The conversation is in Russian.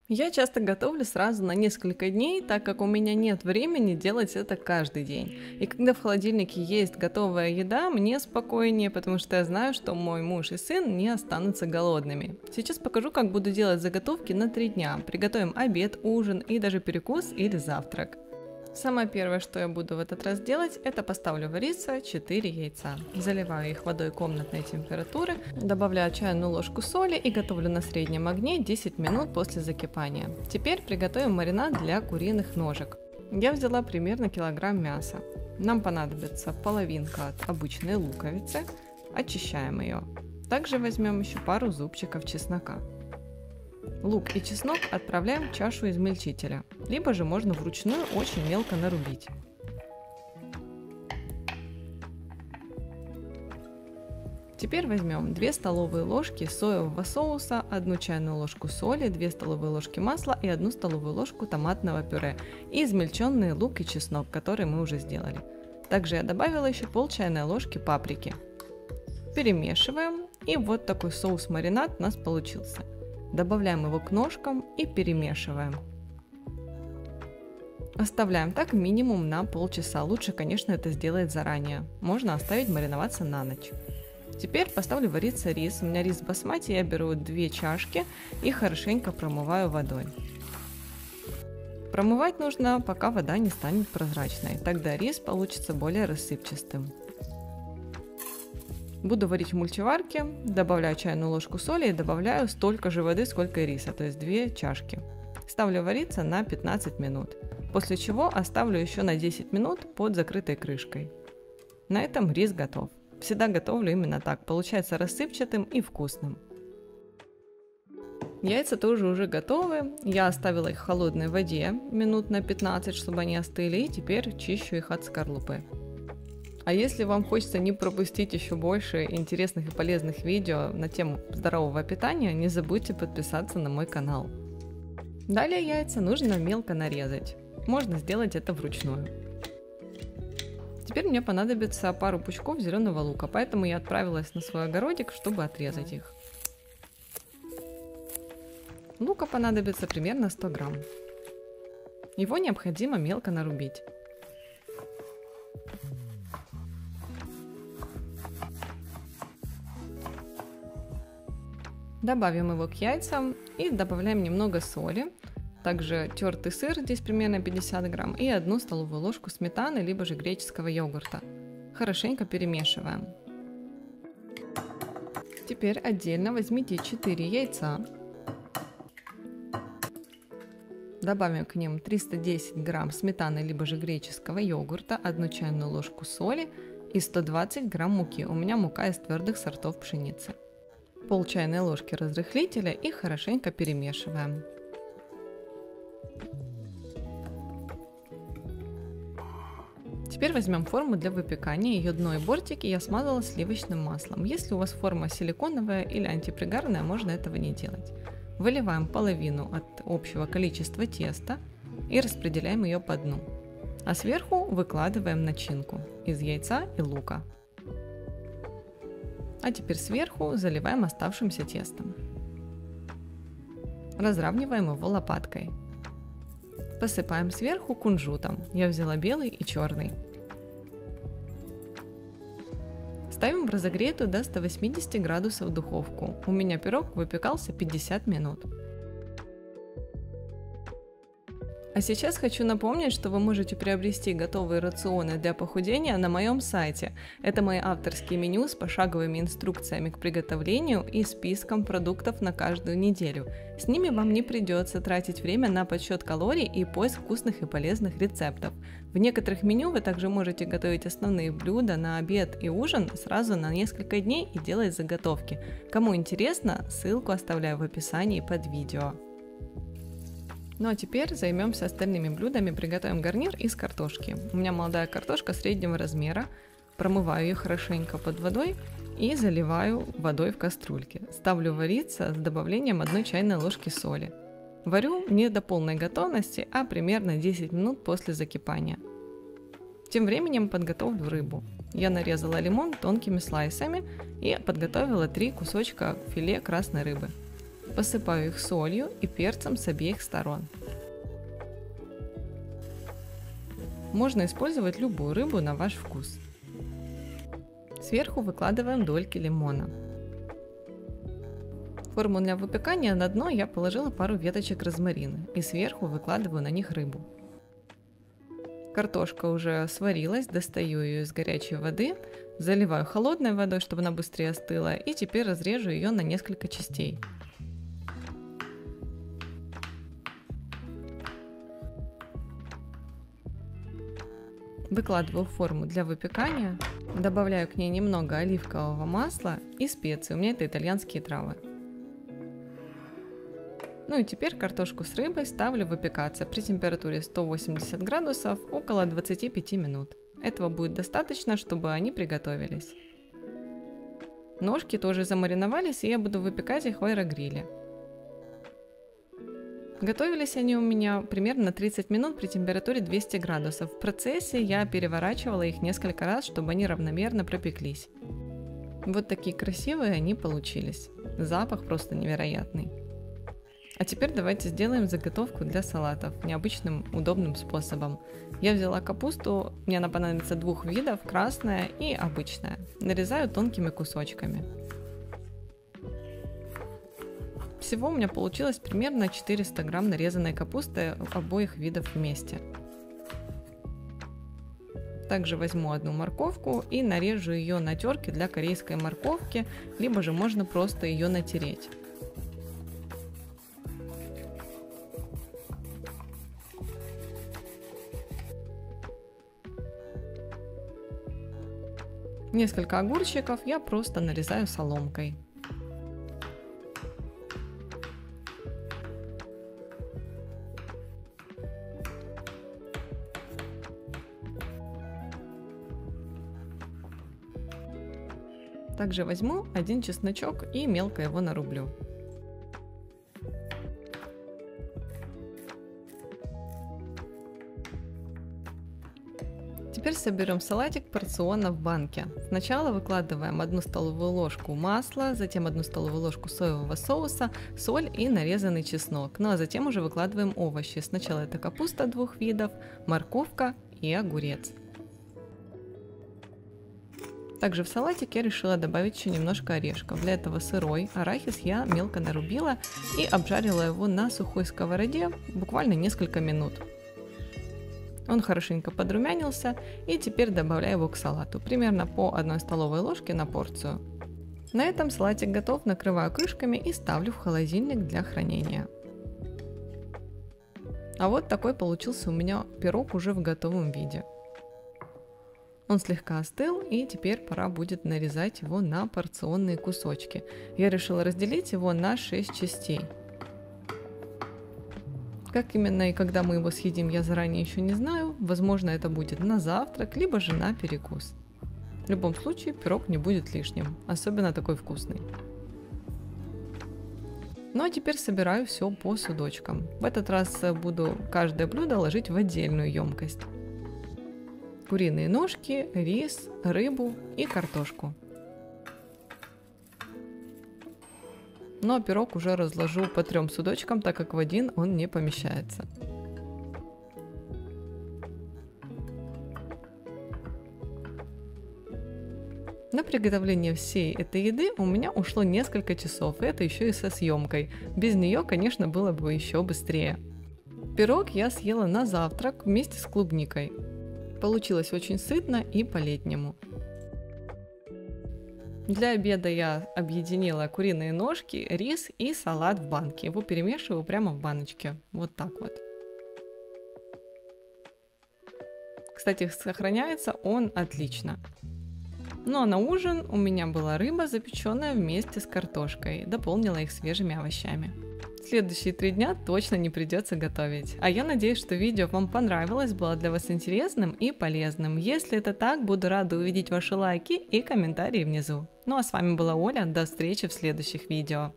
Я часто готовлю сразу на несколько дней, так как у меня нет времени делать это каждый день. И когда в холодильнике есть готовая еда, мне спокойнее, потому что я знаю, что мой муж и сын не останутся голодными. Сейчас покажу, как буду делать заготовки на 3 дня. Приготовим обед, ужин и даже перекус или завтрак. Самое первое, что я буду в этот раз делать, это поставлю вариться 4 яйца. Заливаю их водой комнатной температуры, добавляю чайную ложку соли и готовлю на среднем огне 10 минут после закипания. Теперь приготовим маринад для куриных ножек. Я взяла примерно килограмм мяса. Нам понадобится половинка от обычной луковицы, очищаем ее. Также возьмем еще пару зубчиков чеснока. Лук и чеснок отправляем в чашу измельчителя, либо же можно вручную очень мелко нарубить. Теперь возьмем 2 столовые ложки соевого соуса, 1 чайную ложку соли, 2 столовые ложки масла и 1 столовую ложку томатного пюре и измельченный лук и чеснок, который мы уже сделали. Также я добавила еще пол чайной ложки паприки. Перемешиваем, и вот такой соус-маринад у нас получился. Добавляем его к ножкам и перемешиваем. Оставляем так минимум на полчаса. Лучше, конечно, это сделать заранее. Можно оставить мариноваться на ночь. Теперь поставлю вариться рис. У меня рис басмати, я беру 2 чашки и хорошенько промываю водой. Промывать нужно, пока вода не станет прозрачной. Тогда рис получится более рассыпчатым. Буду варить в мультиварке, добавляю чайную ложку соли и добавляю столько же воды, сколько и риса, то есть 2 чашки. Ставлю вариться на 15 минут, после чего оставлю еще на 10 минут под закрытой крышкой. На этом рис готов. Всегда готовлю именно так, получается рассыпчатым и вкусным. Яйца тоже уже готовы, я оставила их в холодной воде минут на 15, чтобы они остыли, и теперь чищу их от скорлупы. А если вам хочется не пропустить еще больше интересных и полезных видео на тему здорового питания, не забудьте подписаться на мой канал. Далее яйца нужно мелко нарезать. Можно сделать это вручную. Теперь мне понадобится пару пучков зеленого лука, поэтому я отправилась на свой огородик, чтобы отрезать их. Лука понадобится примерно 100 грамм. Его необходимо мелко нарубить. Добавим его к яйцам и добавляем немного соли, также тертый сыр, здесь примерно 50 грамм, и 1 столовую ложку сметаны, либо же греческого йогурта. Хорошенько перемешиваем. Теперь отдельно возьмите 4 яйца, добавим к ним 310 грамм сметаны, либо же греческого йогурта, 1 чайную ложку соли и 120 грамм муки. У меня мука из твердых сортов пшеницы. Пол чайной ложки разрыхлителя и хорошенько перемешиваем. Теперь возьмем форму для выпекания, ее дно и бортики я смазала сливочным маслом. Если у вас форма силиконовая или антипригарная, можно этого не делать. Выливаем половину от общего количества теста и распределяем ее по дну. А сверху выкладываем начинку из яйца и лука. А теперь сверху заливаем оставшимся тестом. Разравниваем его лопаткой. Посыпаем сверху кунжутом. Я взяла белый и черный. Ставим в разогретую до 180 градусов духовку. У меня пирог выпекался 50 минут. А сейчас хочу напомнить, что вы можете приобрести готовые рационы для похудения на моем сайте. Это мои авторские меню с пошаговыми инструкциями к приготовлению и списком продуктов на каждую неделю. С ними вам не придется тратить время на подсчет калорий и поиск вкусных и полезных рецептов. В некоторых меню вы также можете готовить основные блюда на обед и ужин сразу на несколько дней и делать заготовки. Кому интересно, ссылку оставляю в описании под видео. Ну а теперь займемся остальными блюдами, приготовим гарнир из картошки. У меня молодая картошка среднего размера, промываю ее хорошенько под водой и заливаю водой в кастрюльке. Ставлю вариться с добавлением 1 чайной ложки соли. Варю не до полной готовности, а примерно 10 минут после закипания. Тем временем подготовлю рыбу. Я нарезала лимон тонкими слайсами и подготовила 3 кусочка филе красной рыбы. Посыпаю их солью и перцем с обеих сторон. Можно использовать любую рыбу на ваш вкус. Сверху выкладываем дольки лимона. В форму для выпекания на дно я положила пару веточек розмарина и сверху выкладываю на них рыбу. Картошка уже сварилась, достаю ее из горячей воды, заливаю холодной водой, чтобы она быстрее остыла, и теперь разрежу ее на несколько частей. Выкладываю в форму для выпекания, добавляю к ней немного оливкового масла и специи, у меня это итальянские травы. Ну и теперь картошку с рыбой ставлю выпекаться при температуре 180 градусов около 25 минут. Этого будет достаточно, чтобы они приготовились. Ножки тоже замариновались, и я буду выпекать их в аэрогриле. Готовились они у меня примерно 30 минут при температуре 200 градусов. В процессе я переворачивала их несколько раз, чтобы они равномерно пропеклись. Вот такие красивые они получились. Запах просто невероятный. А теперь давайте сделаем заготовку для салатов необычным, удобным способом. Я взяла капусту, мне она понадобится двух видов, красная и обычная. Нарезаю тонкими кусочками. Всего у меня получилось примерно 400 грамм нарезанной капусты обоих видов вместе. Также возьму одну морковку и нарежу ее на терке для корейской морковки, либо же можно просто ее натереть. Несколько огурчиков я просто нарезаю соломкой. Также возьму один чесночок и мелко его нарублю. Теперь соберем салатик порционно в банке. Сначала выкладываем 1 столовую ложку масла, затем 1 столовую ложку соевого соуса, соль и нарезанный чеснок. Ну а затем уже выкладываем овощи. Сначала это капуста двух видов, морковка и огурец. Также в салатик я решила добавить еще немножко орешков. Для этого сырой арахис я мелко нарубила и обжарила его на сухой сковороде буквально несколько минут. Он хорошенько подрумянился, и теперь добавляю его к салату, примерно по 1 столовой ложке на порцию. На этом салатик готов, накрываю крышками и ставлю в холодильник для хранения. А вот такой получился у меня пирог уже в готовом виде. Он слегка остыл, и теперь пора будет нарезать его на порционные кусочки. Я решила разделить его на 6 частей. Как именно и когда мы его съедим, я заранее еще не знаю. Возможно, это будет на завтрак, либо же на перекус. В любом случае, пирог не будет лишним, особенно такой вкусный. Ну а теперь собираю все по судочкам. В этот раз буду каждое блюдо ложить в отдельную емкость. Куриные ножки, рис, рыбу и картошку. Но пирог уже разложу по 3 судочкам, так как в один он не помещается. На приготовление всей этой еды у меня ушло несколько часов, и это еще и со съемкой. Без нее, конечно, было бы еще быстрее. Пирог я съела на завтрак вместе с клубникой. Получилось очень сытно и по-летнему. Для обеда я объединила куриные ножки, рис и салат в банке. Его перемешиваю прямо в баночке. Вот так вот. Кстати, сохраняется он отлично. Ну а на ужин у меня была рыба, запеченная вместе с картошкой. Дополнила их свежими овощами. Следующие 3 дня точно не придется готовить. А я надеюсь, что видео вам понравилось, было для вас интересным и полезным. Если это так, буду рада увидеть ваши лайки и комментарии внизу. Ну а с вами была Оля, до встречи в следующих видео.